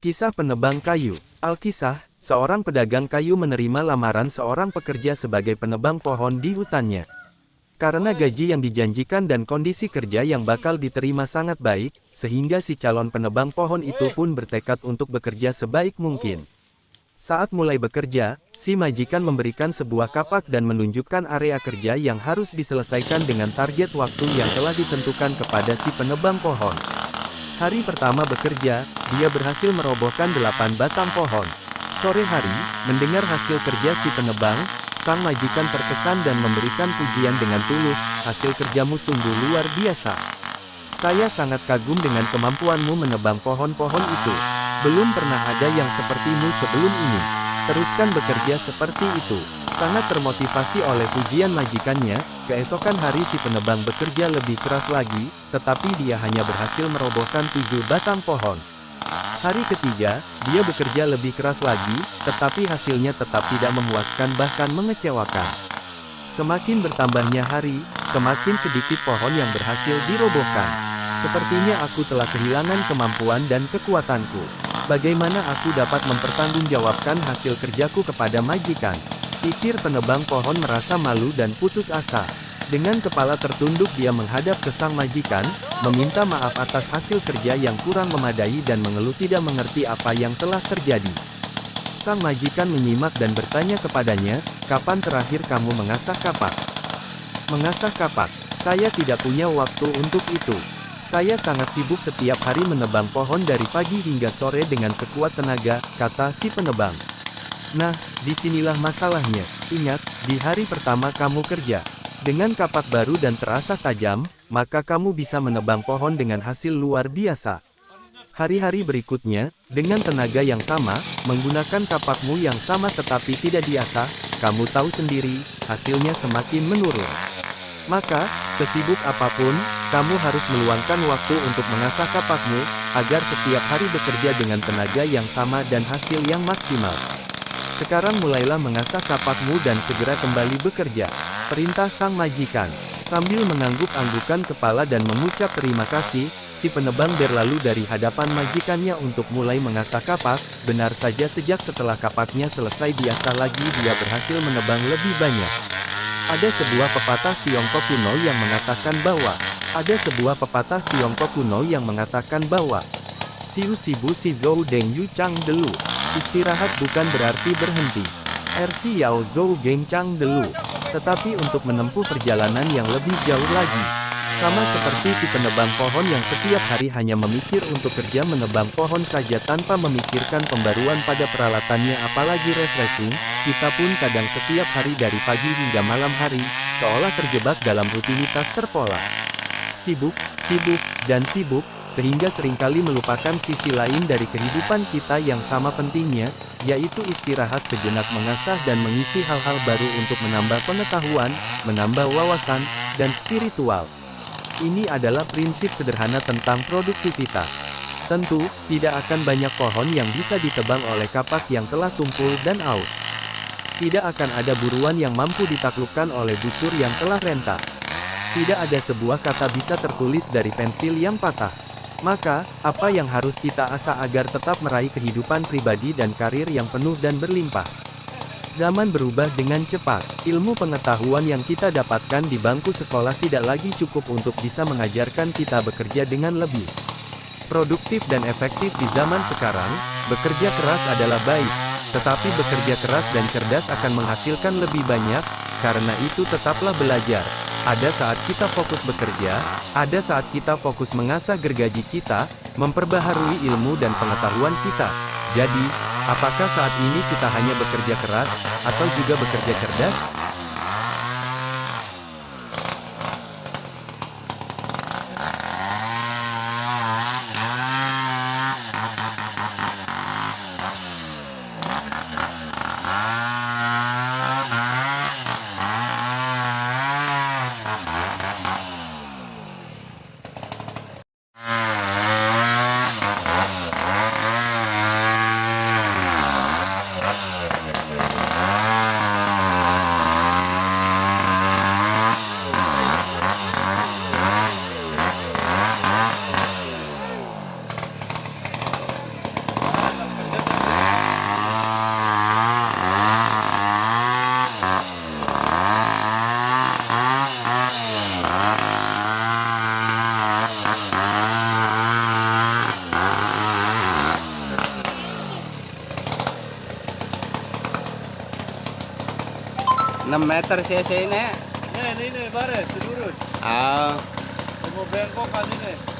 Kisah penebang kayu. Alkisah, seorang pedagang kayu menerima lamaran seorang pekerja sebagai penebang pohon di hutannya. Karena gaji yang dijanjikan dan kondisi kerja yang bakal diterima sangat baik, sehingga si calon penebang pohon itu pun bertekad untuk bekerja sebaik mungkin. Saat mulai bekerja, si majikan memberikan sebuah kapak dan menunjukkan area kerja yang harus diselesaikan dengan target waktu yang telah ditentukan kepada si penebang pohon. Hari pertama bekerja, dia berhasil merobohkan 8 batang pohon. Sore hari, mendengar hasil kerja si penebang, sang majikan terkesan dan memberikan pujian dengan tulus, hasil kerjamu sungguh luar biasa. Saya sangat kagum dengan kemampuanmu menebang pohon-pohon itu. Belum pernah ada yang sepertimu sebelum ini. Teruskan bekerja seperti itu. Sangat termotivasi oleh pujian majikannya, keesokan hari si penebang bekerja lebih keras lagi, tetapi dia hanya berhasil merobohkan 7 batang pohon. Hari ketiga, dia bekerja lebih keras lagi, tetapi hasilnya tetap tidak memuaskan bahkan mengecewakan. Semakin bertambahnya hari, semakin sedikit pohon yang berhasil dirobohkan. Sepertinya aku telah kehilangan kemampuan dan kekuatanku. Bagaimana aku dapat mempertanggungjawabkan hasil kerjaku kepada majikan? Pikir penebang pohon merasa malu dan putus asa. Dengan kepala tertunduk dia menghadap ke sang majikan, meminta maaf atas hasil kerja yang kurang memadai dan mengeluh tidak mengerti apa yang telah terjadi. Sang majikan menyimak dan bertanya kepadanya, kapan terakhir kamu mengasah kapak? Mengasah kapak? Saya tidak punya waktu untuk itu. Saya sangat sibuk setiap hari menebang pohon dari pagi hingga sore dengan sekuat tenaga, kata si penebang. Nah, disinilah masalahnya. Ingat, di hari pertama kamu kerja dengan kapak baru dan terasa tajam, maka kamu bisa menebang pohon dengan hasil luar biasa. Hari-hari berikutnya, dengan tenaga yang sama, menggunakan kapakmu yang sama tetapi tidak diasah, kamu tahu sendiri, hasilnya semakin menurun. Maka, sesibuk apapun, kamu harus meluangkan waktu untuk mengasah kapakmu, agar setiap hari bekerja dengan tenaga yang sama dan hasil yang maksimal. Sekarang mulailah mengasah kapakmu dan segera kembali bekerja. Perintah sang majikan. Sambil mengangguk-anggukan kepala dan mengucap terima kasih, si penebang berlalu dari hadapan majikannya untuk mulai mengasah kapak. Benar saja sejak setelah kapaknya selesai diasah lagi dia berhasil menebang lebih banyak. Ada sebuah pepatah Tiongkok kuno yang mengatakan bahwa Siu Sibu Si Zhou Deng Yu Chang Delu. Istirahat bukan berarti berhenti. Ersi Yao Zhou Geng Chang Delu. Tetapi untuk menempuh perjalanan yang lebih jauh lagi. Sama seperti si penebang pohon yang setiap hari hanya memikir untuk kerja menebang pohon saja tanpa memikirkan pembaruan pada peralatannya apalagi refreshing, kita pun kadang setiap hari dari pagi hingga malam hari, seolah terjebak dalam rutinitas terpola. Sibuk, dan sibuk, sehingga seringkali melupakan sisi lain dari kehidupan kita yang sama pentingnya, yaitu istirahat sejenak mengasah dan mengisi hal-hal baru untuk menambah pengetahuan, menambah wawasan, dan spiritual. Ini adalah prinsip sederhana tentang produktivitas. Tentu, tidak akan banyak pohon yang bisa ditebang oleh kapak yang telah tumpul dan aus. Tidak akan ada buruan yang mampu ditaklukkan oleh busur yang telah rentak. Tidak ada sebuah kata bisa tertulis dari pensil yang patah. Maka, apa yang harus kita asah agar tetap meraih kehidupan pribadi dan karir yang penuh dan berlimpah? Zaman berubah dengan cepat. Ilmu pengetahuan yang kita dapatkan di bangku sekolah tidak lagi cukup untuk bisa mengajarkan kita bekerja dengan lebih produktif dan efektif di zaman sekarang. Bekerja keras adalah baik, tetapi bekerja keras dan cerdas akan menghasilkan lebih banyak. Karena itu tetaplah belajar. Ada saat kita fokus bekerja, ada saat kita fokus mengasah gergaji kita, memperbaharui ilmu dan pengetahuan kita. Jadi, apakah saat ini kita hanya bekerja keras, atau juga bekerja cerdas? 6 meter cc ini. Ini baris, lurus. Ah, Mau bengkok kan ini.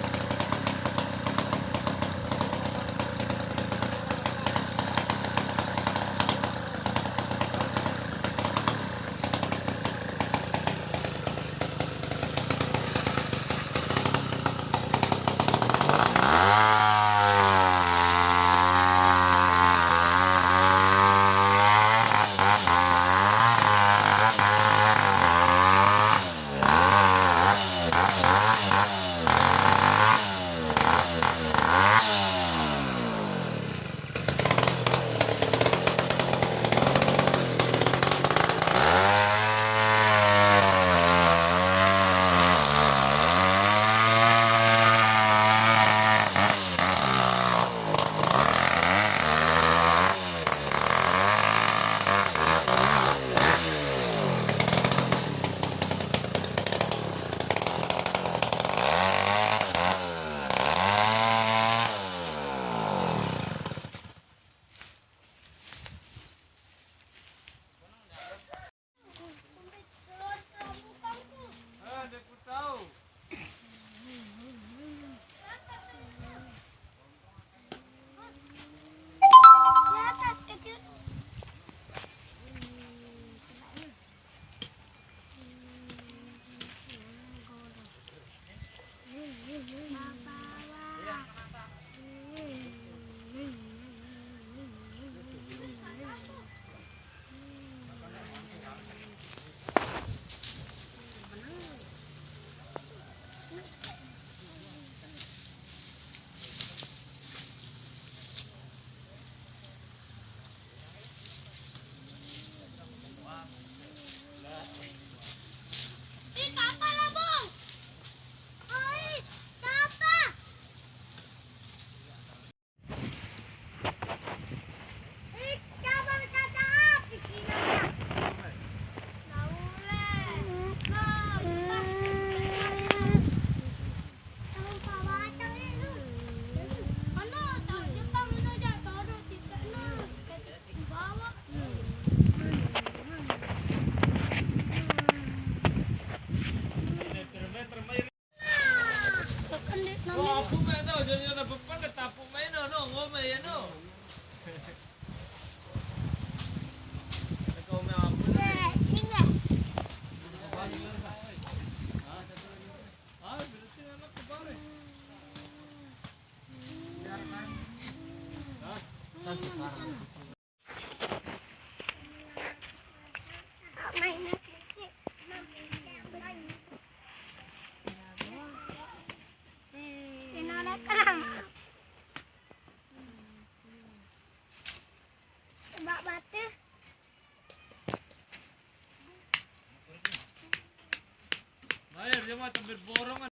Dia mah tembir borongan.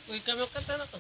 Uy, kami kata na to.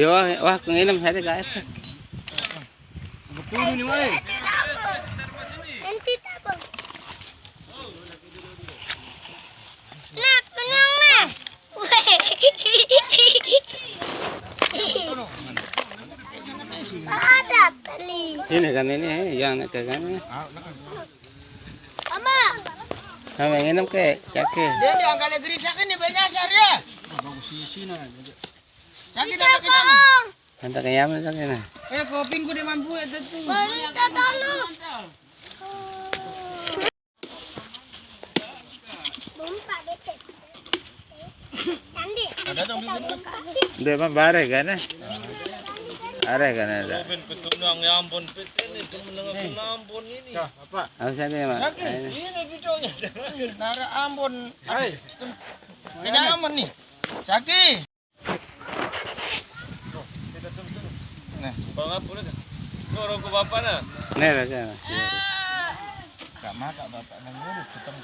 Di wah penginam saya guys. Betul ni mai. Nanti tak bang. Nah, penang nah. Ada tali. Ini kan ini yang nak kan. Mama. Sama nginam ke cake. Dia dia angkat negeri sakit ni banyak syariah. Sakit dah sakit dah. Hantar ke yaman sakit nah. Koping ku dia mampu ya tu. Berita dulu. Bomba dekat. Nanti. Ada dong Dia mah bare kan. Are kan ada. Ben petunang ya ampun peten itu mendengar ampun ini. Apa sana mah? Ini videonya. Nara Ambon. Kena aman ni. Sakit. Bang apa ni? Lorong ke bapa na. Nih kan. Kak mak bapak nang urut ketemu.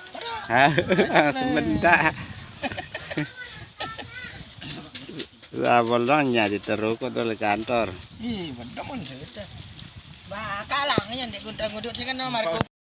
Sebentar. Bolongnya diterukut oleh kantor. Ih, betul mon cerita. Ba kalang yan dek gunta ngudut sing kan nomor